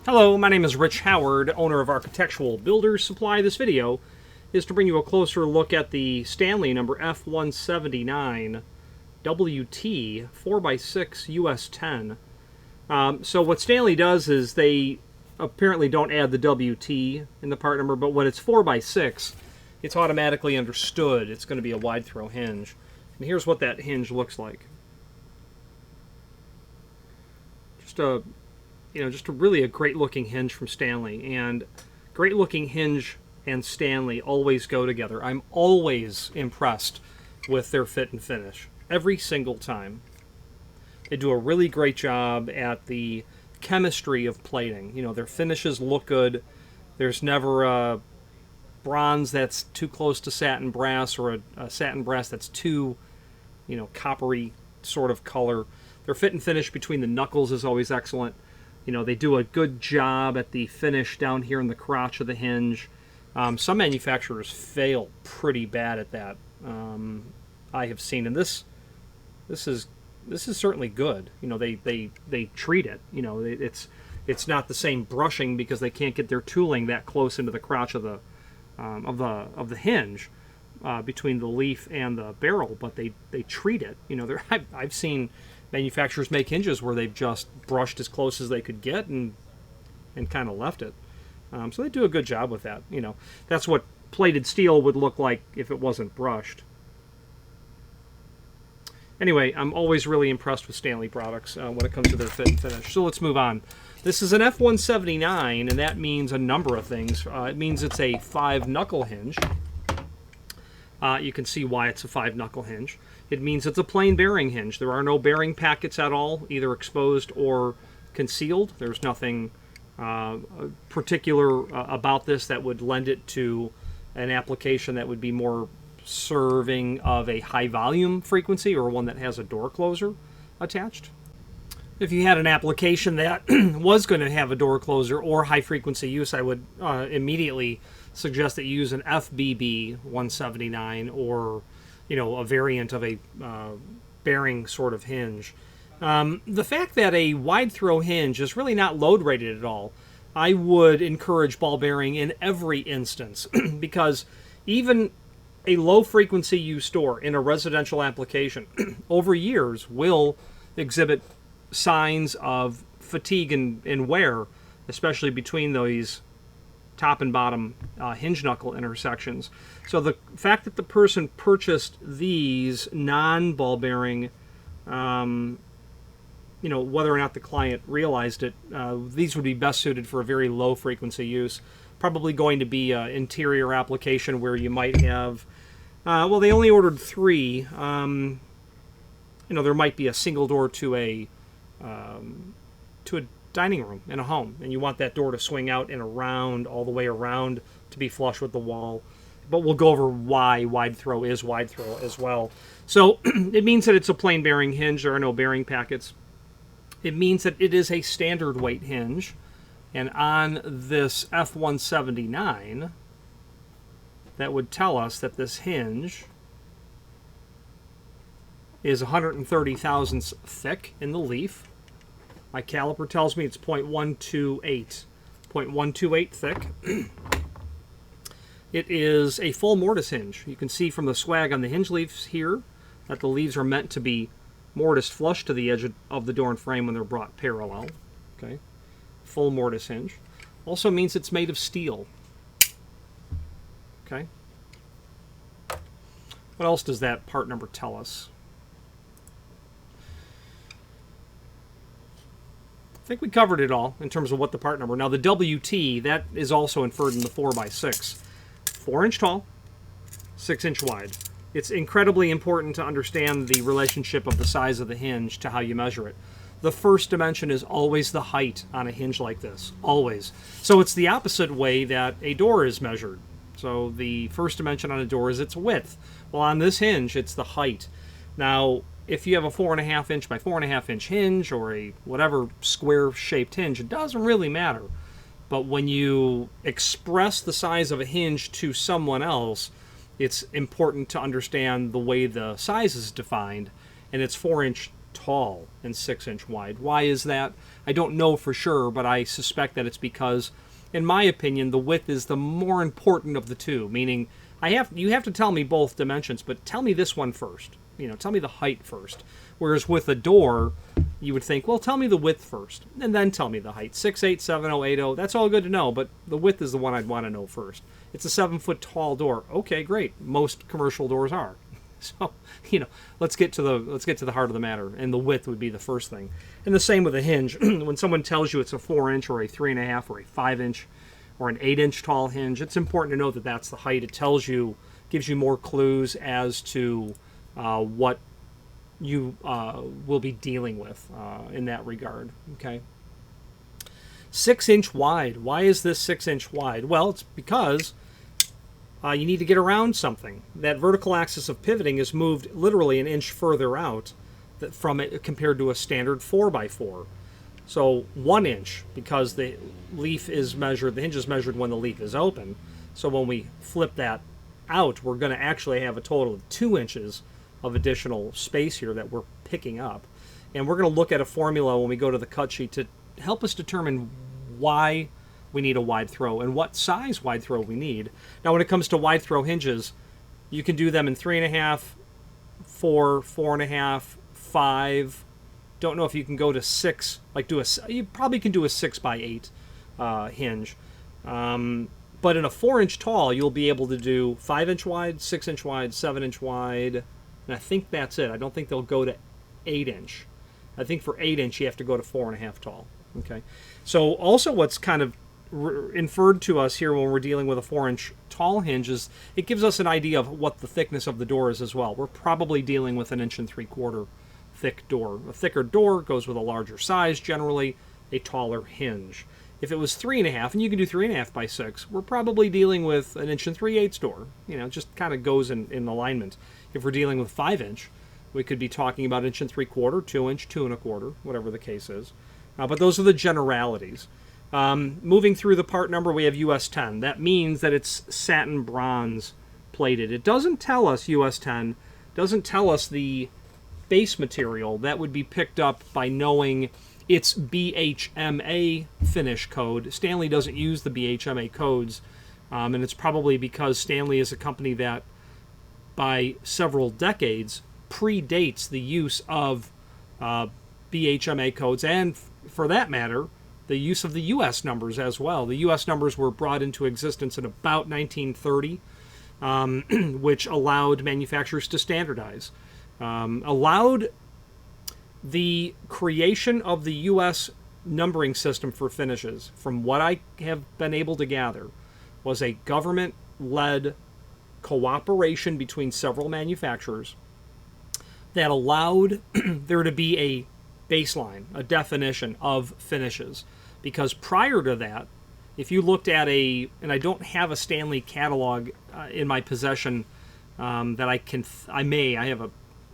Hello, my name is Rich Howard, owner of Architectural Builders Supply. This video is to bring you a closer look at the Stanley number F179WT 4x6 US10. So what Stanley does is they apparently don't add the WT in the part number, but when it's 4x6, it's automatically understood it's going to be a wide throw hinge. And here's what that hinge looks like. Just a really a great looking hinge from Stanley, and great looking hinge and Stanley always go together. I'm always impressed with their fit and finish every single time. They do a really great job at the chemistry of plating. You know, their finishes look good. There's never a bronze that's too close to satin brass, or a satin brass that's too, coppery sort of color. Their fit and finish between the knuckles is always excellent. You know, they do a good job at the finish down here in the crotch of the hinge. Some manufacturers fail pretty bad at that. I have seen, and this is certainly good. You know, they treat it. You know, it's not the same brushing because they can't get their tooling that close into the crotch of the hinge between the leaf and the barrel, but they treat it. You know, I've seen manufacturers make hinges where they've just brushed as close as they could get and kind of left it. So they do a good job with that. You know, that's what plated steel would look like if it wasn't brushed. Anyway, I'm always really impressed with Stanley products when it comes to their fit and finish. So let's move on. This is an F179, and that means a number of things. It means it's a 5-knuckle hinge. You can see why it's a 5-knuckle hinge. It means it's a plain bearing hinge. There are no bearing packets at all, either exposed or concealed. There's nothing particular about this that would lend it to an application that would be more serving of a high volume frequency, or one that has a door closer attached. If you had an application that was going to have a door closer or high frequency use, I would immediately suggest that you use an FBB 179, or a variant of a bearing sort of hinge. The fact that a wide throw hinge is really not load rated at all, I would encourage ball bearing in every instance because even a low frequency use door in a residential application over years will exhibit signs of fatigue and wear, especially between those top and bottom hinge knuckle intersections. So the fact that the person purchased these non-ball bearing, whether or not the client realized it, these would be best suited for a very low frequency use. Probably going to be an interior application where you might have, they only ordered 3. There might be a single door to a dining room in a home, and you want that door to swing out and around, all the way around, to be flush with the wall. But we'll go over why wide throw is wide throw as well. So it means that it's a plain bearing hinge. There are no bearing packets. It means that it is a standard weight hinge, and on this F179, that would tell us that this hinge is 130 thousandths thick in the leaf. My caliper tells me it's 0.128 thick. It is a full mortise hinge. You can see from the swag on the hinge leaves here that the leaves are meant to be mortised flush to the edge of the door and frame when they're brought parallel. Okay, full mortise hinge. Also means it's made of steel. Okay. What else does that part number tell us? I think we covered it all in terms of what the part number. Now the WT, that is also inferred in the 4x6. 4-inch tall, 6-inch wide. It's incredibly important to understand the relationship of the size of the hinge to how you measure it. The first dimension is always the height on a hinge like this, always. So it's the opposite way that a door is measured. So the first dimension on a door is its width. Well, on this hinge, it's the height. Now, if you have a 4.5 inch by 4.5 inch hinge, or a whatever square shaped hinge, it doesn't really matter. But when you express the size of a hinge to someone else, it's important to understand the way the size is defined, and it's 4-inch tall and 6-inch wide. Why is that? I don't know for sure, but I suspect that it's because, in my opinion, the width is the more important of the two, meaning you have to tell me both dimensions, but tell me this one first. Tell me the height first. Whereas with a door, you would think, well, tell me the width first, and then tell me the height. 6'8", 7'0", 8'0", that's all good to know, but the width is the one I'd want to know first. It's a 7-foot tall door. Okay, great. Most commercial doors are. So, let's get to the heart of the matter, and the width would be the first thing. And the same with a hinge. When someone tells you it's a 4-inch or a 3.5 or a 5-inch or an 8-inch tall hinge, it's important to know that that's the height. It gives you more clues as to what you will be dealing with in that regard. Okay. 6-inch wide. Why is this 6-inch wide? Well, it's because you need to get around something. That vertical axis of pivoting is moved literally an inch further out from it compared to a standard 4x4. So 1 inch, because the hinge is measured when the leaf is open. So when we flip that out, we're going to actually have a total of 2 inches of additional space here that we're picking up. And we're going to look at a formula when we go to the cut sheet to help us determine why we need a wide throw and what size wide throw we need. Now, when it comes to wide throw hinges, you can do them in 3.5, 4, 4.5, 5. Don't know if you can go to 6. You probably can do a 6x8 hinge. But in a 4-inch tall, you'll be able to do 5-inch wide, 6-inch wide, 7-inch wide, and I think that's it. I don't think they'll go to 8-inch. I think for 8-inch, you have to go to 4.5 tall. Okay. So also what's kind of inferred to us here when we're dealing with a 4-inch tall hinge is it gives us an idea of what the thickness of the door is as well. We're probably dealing with an 1 3/4 thick door. A thicker door goes with a larger size, generally a taller hinge. If it was 3.5, and you can do 3.5 by 6, we're probably dealing with an 1 3/8 door. It just kind of goes in alignment. If we're dealing with 5-inch, we could be talking about 1 3/4, 2-inch, 2 1/4, whatever the case is. But those are the generalities. Moving through the part number, we have US10. That means that it's satin bronze plated. It doesn't tell us US10, doesn't tell us the base material. That would be picked up by knowing its BHMA finish code. Stanley doesn't use the BHMA codes, and it's probably because Stanley is a company that by several decades predates the use of BHMA codes, and for that matter, the use of the U.S. numbers as well. The U.S. numbers were brought into existence in about 1930, which allowed manufacturers to standardize. Allowed the creation of the U.S. numbering system for finishes, from what I have been able to gather, was a government-led cooperation between several manufacturers that allowed there to be a baseline, a definition of finishes. Because prior to that, if you looked at and I don't have a Stanley catalog in my possession that I have a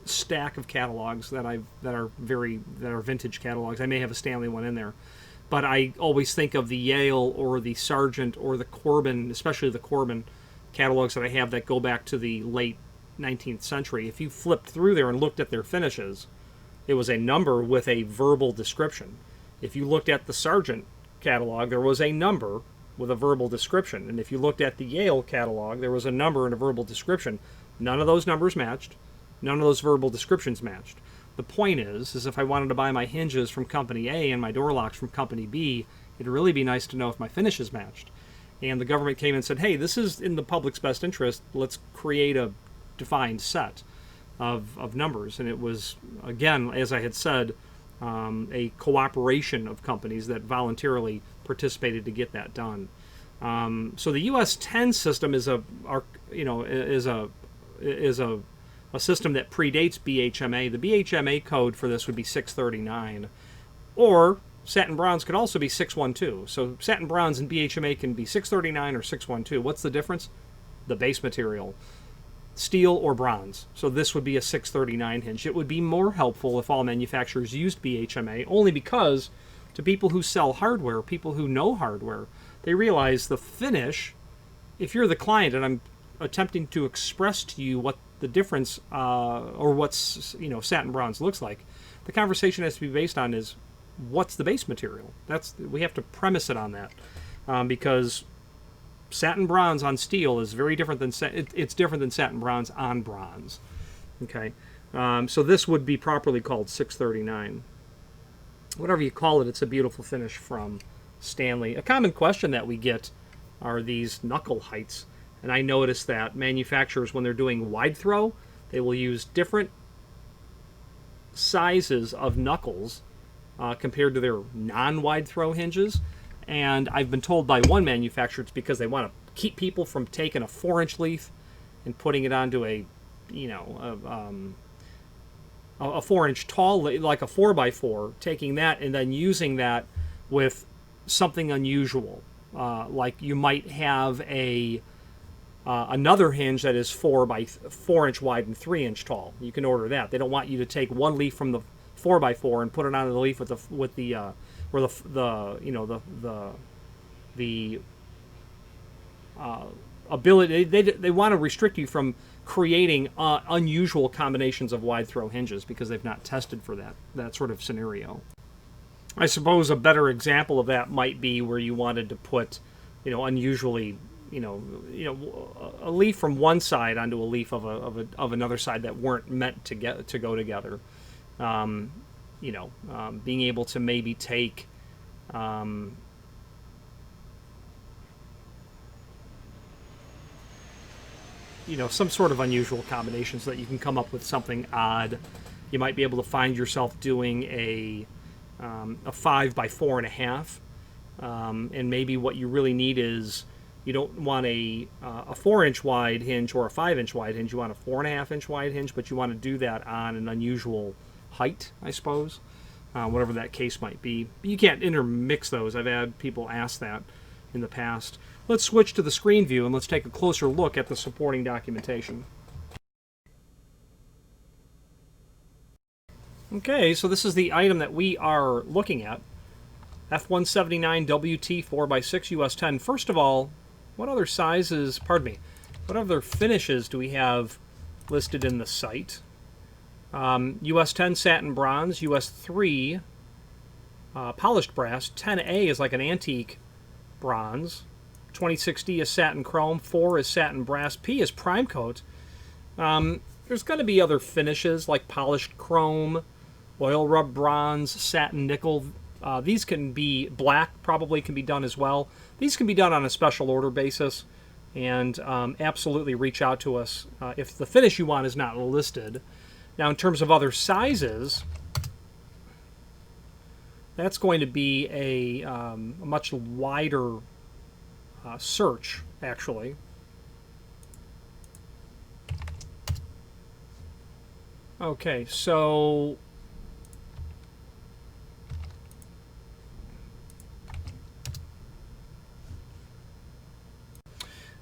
stack of catalogs that are vintage catalogs. I may have a Stanley one in there, but I always think of the Yale or the Sargent or the Corbin, especially the Corbin catalogs that I have that go back to the late 19th century. If you flipped through there and looked at their finishes, it was a number with a verbal description. If you looked at the Sargent catalog, there was a number with a verbal description. And if you looked at the Yale catalog, there was a number and a verbal description. None of those numbers matched. None of those verbal descriptions matched. The point is if I wanted to buy my hinges from company A and my door locks from company B, it'd really be nice to know if my finishes matched. And the government came and said, hey, this is in the public's best interest. Let's create a defined set of numbers. And it was, again, as I had said, a cooperation of companies that voluntarily participated to get that done. So the US10 system is a system that predates BHMA. The BHMA code for this would be 639, or satin bronze could also be 612. So satin bronze and BHMA can be 639 or 612. What's the difference? The base material, steel or bronze. So this would be a 639 hinge. It would be more helpful if all manufacturers used BHMA, only because to people who sell hardware, people who know hardware, they realize the finish, if you're the client and I'm attempting to express to you what the difference or what's, you know, satin bronze looks like. The conversation has to be based on is what's the base material. We have to premise it on that, because satin bronze on steel is very different than it's different than satin bronze on bronze. Okay, so this would be properly called 639. Whatever you call it, it's a beautiful finish from Stanley. A common question that we get are these knuckle heights, and I noticed that manufacturers, when they're doing wide throw, they will use different sizes of knuckles compared to their non-wide throw hinges. And I've been told by one manufacturer it's because they want to keep people from taking a 4-inch leaf and putting it onto a, you know, a 4-inch tall, like a 4x4, taking that and then using that with something unusual. Like you might have another hinge that is 4x4 wide and 3-inch tall. You can order that. They don't want you to take one leaf from the 4x4 and put it onto the leaf with the ability. They want to restrict you from creating unusual combinations of wide throw hinges because they've not tested for that sort of scenario. I suppose a better example of that might be where you wanted to put, you know, unusually, you know, a leaf from one side onto a leaf of another side that weren't meant to go together. You know, being able to maybe take you know, some sort of unusual combination so that you can come up with something odd. You might be able to find yourself doing a 5x4.5, and maybe what you really need is you don't want a 4-inch wide hinge or a 5-inch wide hinge. You want a 4.5-inch wide hinge, but you want to do that on an unusual height, I suppose, whatever that case might be. You can't intermix those. I've had people ask that in the past. Let's switch to the screen view and let's take a closer look at the supporting documentation. Okay, so this is the item that we are looking at. F179WT 4x6 US10. First of all, what other sizes, what other finishes do we have listed in the site? US10 satin bronze, US3 polished brass, 10A is like an antique bronze, 26D is satin chrome, 4 is satin brass, P is prime coat. There's going to be other finishes like polished chrome, oil rub bronze, satin nickel. These can be black, probably can be done as well. These can be done on a special order basis, and absolutely reach out to us if the finish you want is not listed. Now, in terms of other sizes, that's going to be a much wider search, actually. Okay, so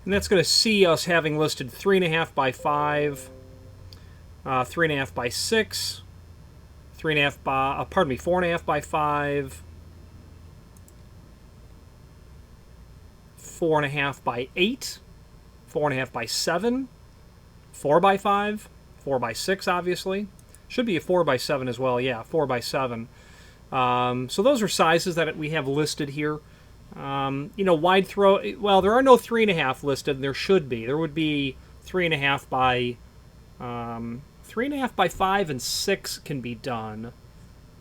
and that's going to see us having listed 3.5 by 5, 3.5 by 6, 3.5 by 4.5 by 5, 4.5 by 8, 4.5 by 7, 4 by 5, 4 by 6, obviously. Should be a 4 by 7 as well. Yeah, 4 by 7. So those are sizes that we have listed here. You know, wide throw. Well, there are no 3.5 listed. There should be. There would be 3.5 by 3.5 by 5 and 6 can be done.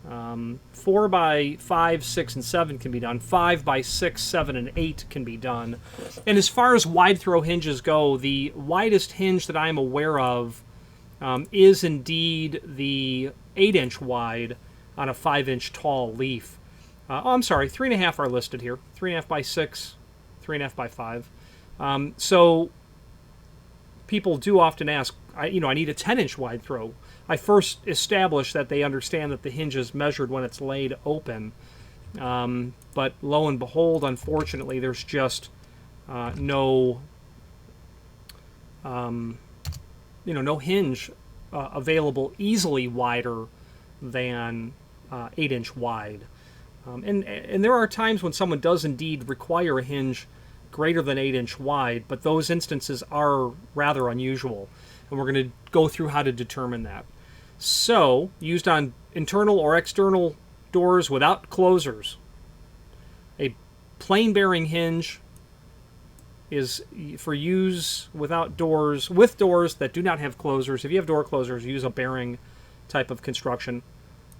4 by 5, 6, and 7 can be done. 5 by 6, 7, and 8 can be done. And as far as wide throw hinges go, the widest hinge that I'm aware of is indeed the 8-inch wide on a 5-inch tall leaf. Oh, I'm sorry, 3.5 are listed here. 3.5 by 6, 3.5 by 5. So people do often ask, I need a 10-inch wide throw. I first establish that they understand that the hinge is measured when it's laid open. But lo and behold, unfortunately, there's just no hinge available easily wider than 8-inch wide. And there are times when someone does indeed require a hinge greater than 8-inch wide, but those instances are rather unusual. and we're going to go through how to determine that. So, used on internal or external doors without closers. A plain bearing hinge is for use without doors, with doors that do not have closers. If you have door closers, use a bearing type of construction.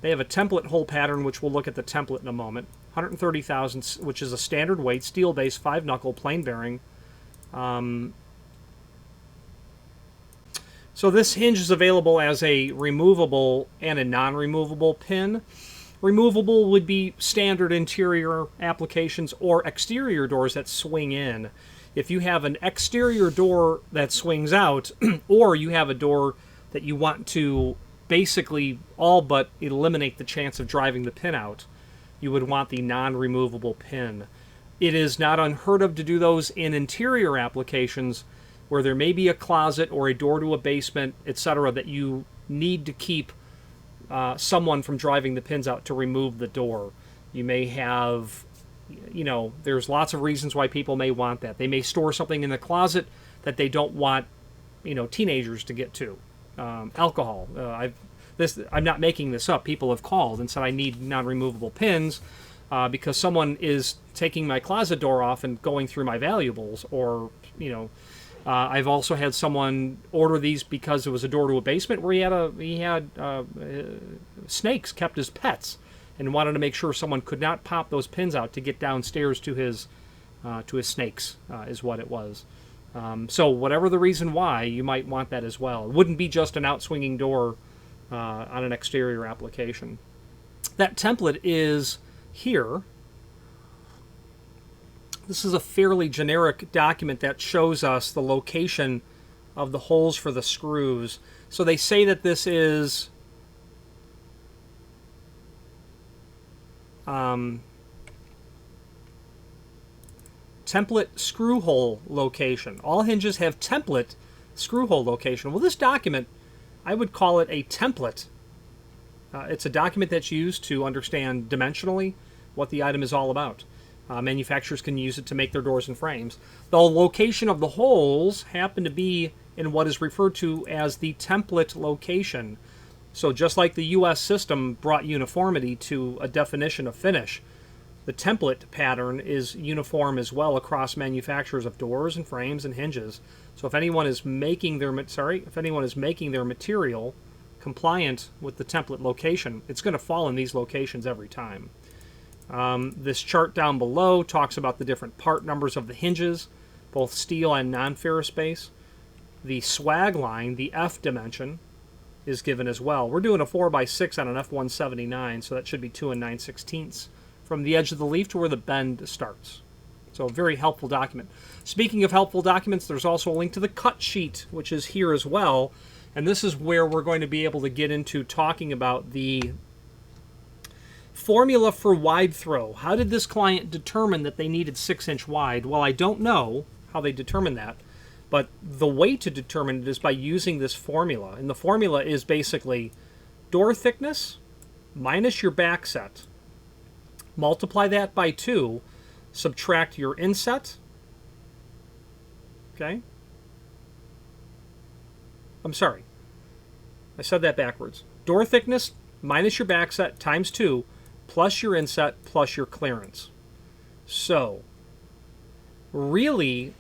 They have a template hole pattern, which we'll look at the template in a moment. 130 thousandths, which is a standard weight, steel base, 5-knuckle, plain bearing. So this hinge is available as a removable and a non-removable pin. Removable would be standard interior applications or exterior doors that swing in. If you have an exterior door that swings out, or you have a door that you want to basically all but eliminate the chance of driving the pin out, you would want the non-removable pin. It is not unheard of to do those in interior applications where there may be a closet or a door to a basement, etc., that you need to keep someone from driving the pins out to remove the door. You may have, there's lots of reasons why people may want that. They may store something in the closet that they don't want, teenagers to get to. Alcohol. I'm not making this up. People have called and said I need non-removable pins because someone is taking my closet door off and going through my valuables, or I've also had someone order these because it was a door to a basement where he had snakes kept as pets, and wanted to make sure someone could not pop those pins out to get downstairs to his snakes, is what it was. So whatever the reason why, you might want that as well. It wouldn't be just an out-swinging door on an exterior application. That template is here. This is a fairly generic document that shows us the location of the holes for the screws. So they say that this is template screw hole location. All hinges have template screw hole location. Well, this document, I would call it a template. It's a document that's used to understand dimensionally what the item is all about. Manufacturers can use it to make their doors and frames. The location of the holes happen to be in what is referred to as the template location. So just like the US system brought uniformity to a definition of finish, the template pattern is uniform as well across manufacturers of doors and frames and hinges. So if anyone is making their material compliant with the template location, it's going to fall in these locations every time. This chart down below talks about the different part numbers of the hinges, both steel and non-ferrous base. The swag line, the F dimension, is given as well. We're doing a 4x6 on an F179, so that should be 2 9/16 from the edge of the leaf to where the bend starts. So a very helpful document. Speaking of helpful documents, there's also a link to the cut sheet, which is here as well. And this is where we're going to be able to get into talking about the formula for wide throw. How did this client determine that they needed 6-inch wide? Well, I don't know how they determined that, but the way to determine it is by using this formula. And the formula is basically door thickness minus your back set. Multiply that by 2, subtract your inset. Okay? I'm sorry. I said that backwards. Door thickness minus your back set times 2 plus your inset plus your clearance. So, really,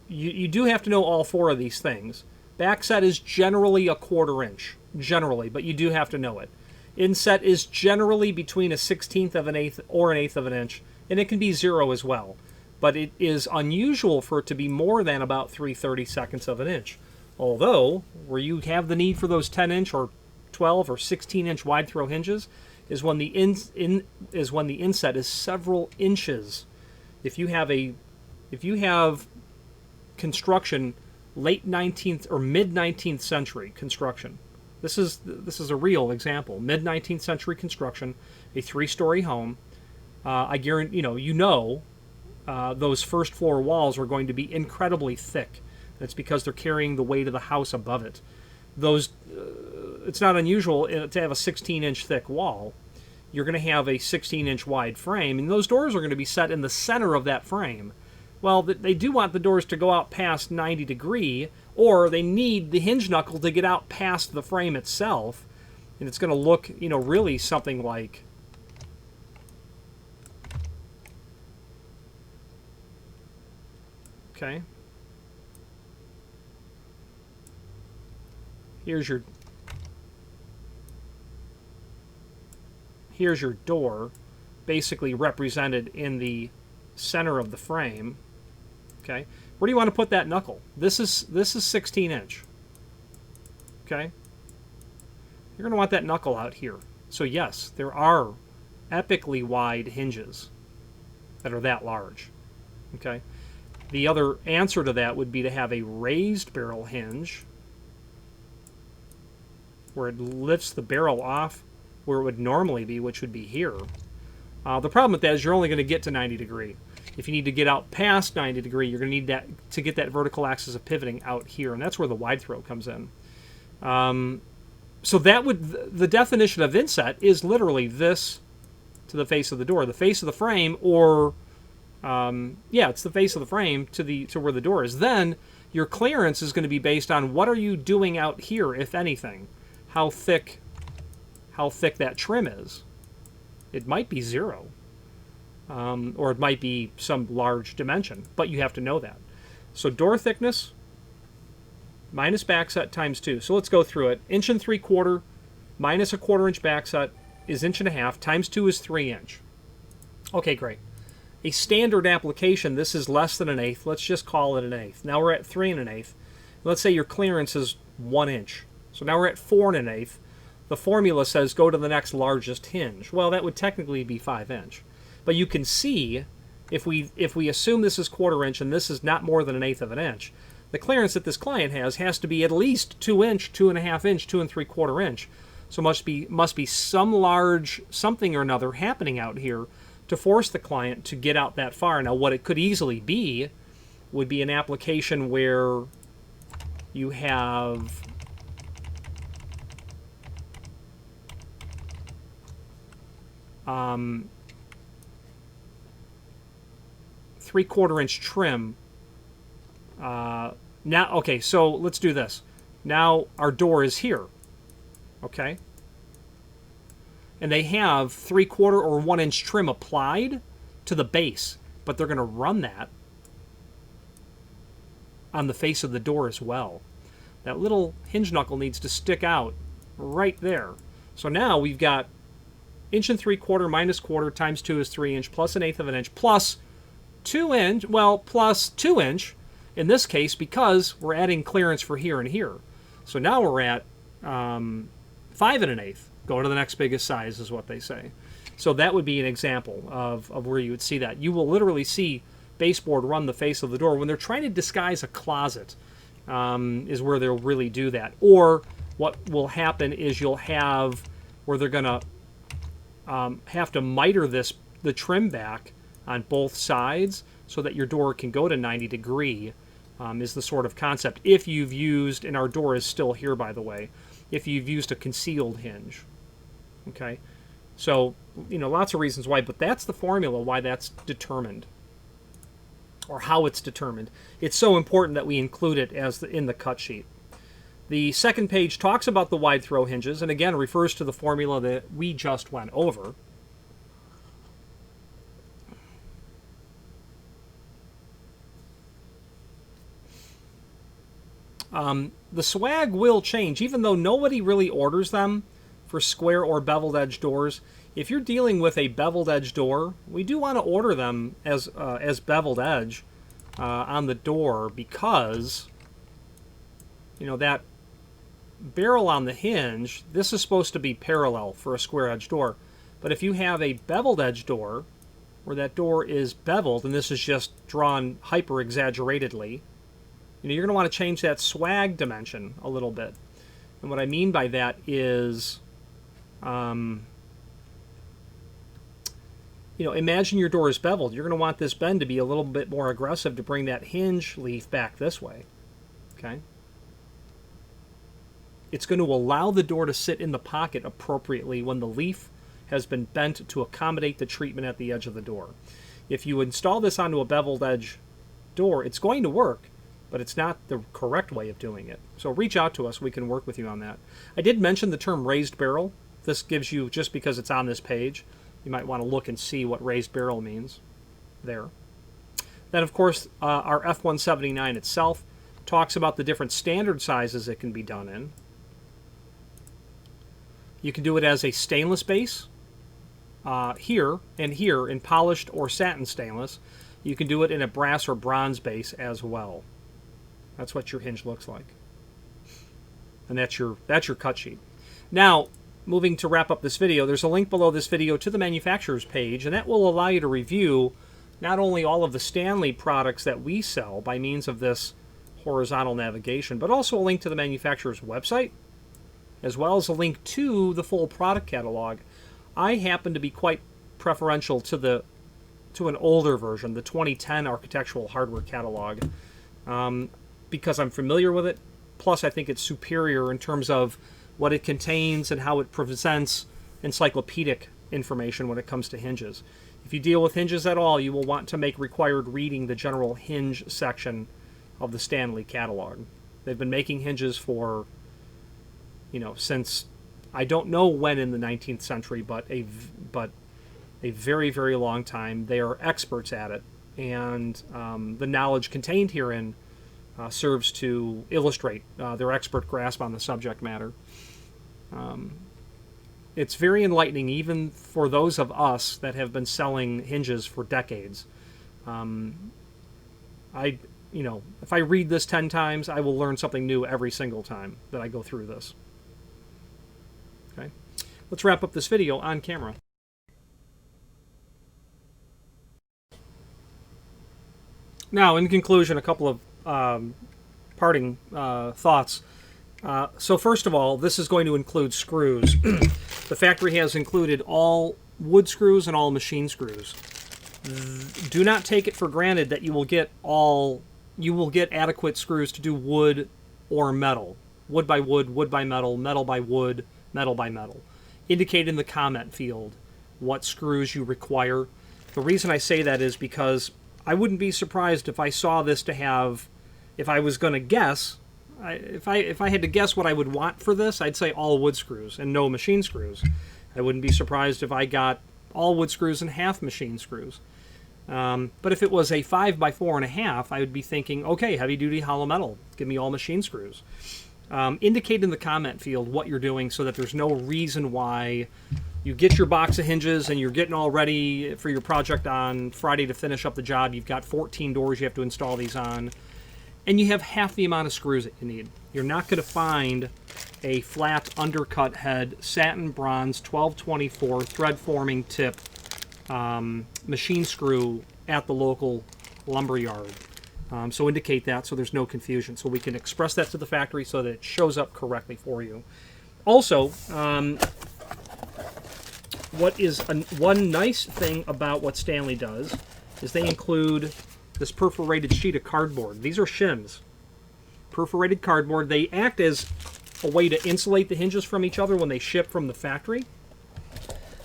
you do have to know all 4 of these things. Back set is generally a 1/4 inch, generally, but you do have to know it. Inset is generally between a 1/16 of an eighth or an 1/8 of an inch, and it can be 0 as well. But it is unusual for it to be more than about 3/32 of an inch. Although, where you have the need for those 10-inch or 12 or 16-inch wide throw hinges is when the inset is several inches. If you have construction late 19th or mid 19th century construction, this is a real example. Mid 19th century construction, a 3-story home. I guarantee those first floor walls are going to be incredibly thick. That's because they're carrying the weight of the house above it. It's not unusual to have a 16-inch thick wall. You're going to have a 16-inch wide frame, and those doors are going to be set in the center of that frame. Well, they do want the doors to go out past 90 degree, or they need the hinge knuckle to get out past the frame itself, and it's going to look, you know, really something like, okay, here's your door, basically represented in the center of the frame. Okay, where do you want to put that knuckle? This is 16 inch. Okay, you're going to want that knuckle out here. So yes, there are epically wide hinges that are that large. Okay, the other answer to that would be to have a raised barrel hinge where it lifts the barrel off where it would normally be, which would be here. The problem with that is you're only going to get to 90 degree. If you need to get out past 90 degree, you're going to need that to get that vertical axis of pivoting out here, and that's where the wide throw comes in. So that would, the definition of inset is literally this to the face of the door, the face of the frame, or yeah, it's the face of the frame to where the door is. Then your clearance is going to be based on what are you doing out here, if anything. How thick that trim is. It might be 0. Or it might be some large dimension, but you have to know that. So door thickness minus backset times 2. So let's go through it. 1 3/4 minus a 1/4 inch backset is 1 1/2 times 2 is 3 inch. Okay, great. A standard application, this is less than 1/8. Let's just call it 1/8. Now we're at 3 1/8. Let's say your clearance is 1 inch. So now we're at 4 1/8. The formula says go to the next largest hinge. Well, that would technically be 5 inch. But you can see, if we assume this is 1/4 inch and this is not more than 1/8 of an inch, the clearance that this client has to be at least 2 inch, 2 1/2 inch, 2 3/4 inch. So must be some large something or another happening out here to force the client to get out that far. Now, what it could easily be would be an application where you have three-quarter-inch trim. Now, okay, so let's do this. Now our door is here, okay? And they have 3/4 or 1 inch trim applied to the base, but they're going to run that on the face of the door as well. That little hinge knuckle needs to stick out right there. So now we've got 1 3/4 minus 1/4 times 2 is 3 inch plus 1/8 of an inch plus 2 inch, well, plus 2 inch in this case because we're adding clearance for here and here. So now we're at 5 1/8. Go to the next biggest size is what they say. So that would be an example of where you would see that. You will literally see baseboard run the face of the door when they're trying to disguise a closet, is where they'll really do that. Or what will happen is you'll have where they're going to have to miter the trim back on both sides so that your door can go to 90 degree, is the sort of concept. If you've used, and our door is still here by the way, if you've used a concealed hinge. Okay, so, you know, lots of reasons why, but that's the formula why that's determined, or how it's determined. It's so important that we include it as in the cut sheet. The second page talks about the wide throw hinges, and again refers to the formula that we just went over. The swag will change, even though nobody really orders them for square or beveled edge doors. If you're dealing with a beveled edge door, we do want to order them as beveled edge on the door, because, you know, that barrel on the hinge, this is supposed to be parallel for a square edge door. But if you have a beveled edge door where that door is beveled, and this is just drawn hyper exaggeratedly, you know, you're going to want to change that swag dimension a little bit. And what I mean by that is, you know, imagine your door is beveled. You're going to want this bend to be a little bit more aggressive to bring that hinge leaf back this way. Okay? It's going to allow the door to sit in the pocket appropriately when the leaf has been bent to accommodate the treatment at the edge of the door. If you install this onto a beveled edge door, it's going to work, but it's not the correct way of doing it. So reach out to us. We can work with you on that. I did mention the term raised barrel. This gives you, just because it's on this page, you might want to look and see what raised barrel means there. Then, of course, our F179 itself talks about the different standard sizes it can be done in. You can do it as a stainless base, here and here in polished or satin stainless. You can do it in a brass or bronze base as well. That's what your hinge looks like. And that's your cut sheet. Now, moving to wrap up this video, there's a link below this video to the manufacturer's page, and that will allow you to review not only all of the Stanley products that we sell by means of this horizontal navigation, but also a link to the manufacturer's website, as well as a link to the full product catalog. I happen to be quite preferential to an older version, the 2010 architectural hardware catalog, because I'm familiar with it. Plus, I think it's superior in terms of what it contains and how it presents encyclopedic information when it comes to hinges. If you deal with hinges at all, you will want to make required reading the general hinge section of the Stanley catalog. They've been making hinges for, since I don't know when in the 19th century, but a very, very long time. They are experts at it, and the knowledge contained herein serves to illustrate their expert grasp on the subject matter. It's very enlightening, even for those of us that have been selling hinges for decades. If I read this 10 times, I will learn something new every single time that I go through this. Okay, let's wrap up this video on camera. Now, in conclusion, a couple of parting thoughts. So first of all, this is going to include screws. The factory has included all wood screws and all machine screws. Do not take it for granted that you will get adequate screws to do wood or metal. Wood by wood, wood by metal, metal by wood, metal by metal. Indicate in the comment field what screws you require. The reason I say that is because I wouldn't be surprised if I saw this to have, if I was going to guess, if I had to guess what I would want for this, I'd say all wood screws and no machine screws. I wouldn't be surprised if I got all wood screws and half machine screws. But if it was a 5x4.5, I would be thinking, okay, heavy-duty hollow metal, give me all machine screws. Indicate in the comment field what you're doing so that there's no reason why you get your box of hinges and you're getting all ready for your project on Friday to finish up the job. You've got 14 doors you have to install these on, and you have half the amount of screws that you need. You're not going to find a flat undercut head, satin bronze, 1224, thread forming tip, machine screw at the local lumber yard. So indicate that so there's no confusion, so we can express that to the factory so that it shows up correctly for you. Also, one nice thing about what Stanley does is they include this perforated sheet of cardboard. These are shims. Perforated cardboard. They act as a way to insulate the hinges from each other when they ship from the factory.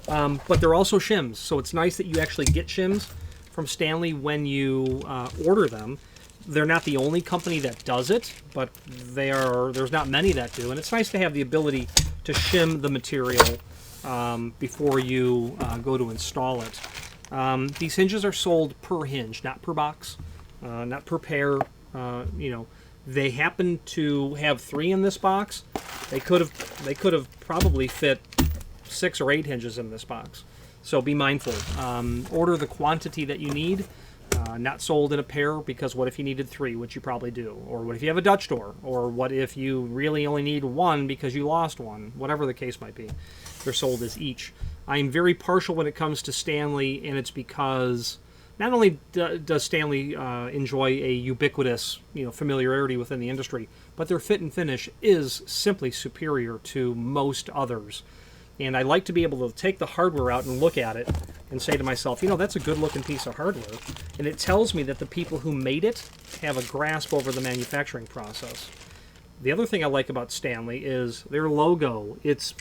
But they're also shims, so it's nice that you actually get shims from Stanley when you order them. They're not the only company that does it, but there's not many that do, and it's nice to have the ability to shim the material before you go to install it. These hinges are sold per hinge, not per box, not per pair. They happen to have 3 in this box. They could have probably fit 6 or 8 hinges in this box. So be mindful. Order the quantity that you need. Not sold in a pair, because what if you needed 3, which you probably do? Or what if you have a Dutch door? Or what if you really only need 1 because you lost 1? Whatever the case might be, they're sold as each. I'm very partial when it comes to Stanley, and it's because not only does Stanley enjoy a ubiquitous familiarity within the industry, but their fit and finish is simply superior to most others. And I like to be able to take the hardware out and look at it and say to myself, that's a good-looking piece of hardware. And it tells me that the people who made it have a grasp over the manufacturing process. The other thing I like about Stanley is their logo. It's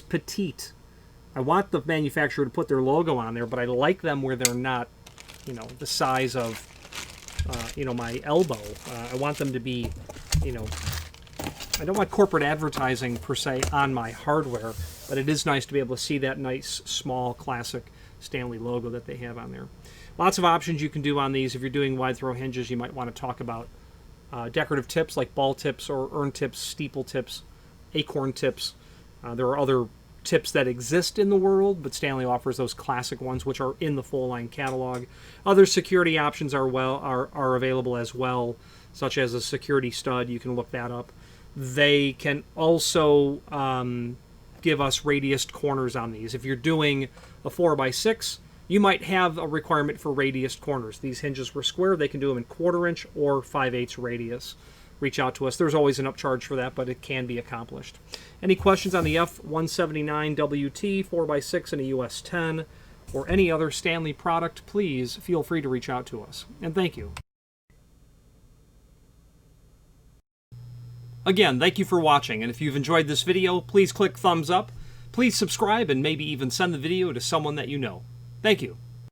petite. I want the manufacturer to put their logo on there, but I like them where they're not, the size of you know, my elbow. I want them to be, you know, I don't want corporate advertising per se on my hardware, but it is nice to be able to see that nice, small, classic Stanley logo that they have on there. Lots of options you can do on these. If you're doing wide throw hinges, you might want to talk about decorative tips like ball tips or urn tips, steeple tips, acorn tips. There are other tips that exist in the world, but Stanley offers those classic ones, which are in the full line catalog. Other security options are available as well, such as a security stud. You can look that up. They can also give us radiused corners on these. If you're doing a 4x6, you might have a requirement for radiused corners. These hinges were square. They can do them in 1/4 inch or 5/8 radius. Reach out to us. There's always an upcharge for that, but it can be accomplished. Any questions on the F179WT 4x6 in a US10 or any other Stanley product, please feel free to reach out to us. And thank you. Again, thank you for watching, and if you've enjoyed this video, please click thumbs up, please subscribe, and maybe even send the video to someone that you know. Thank you.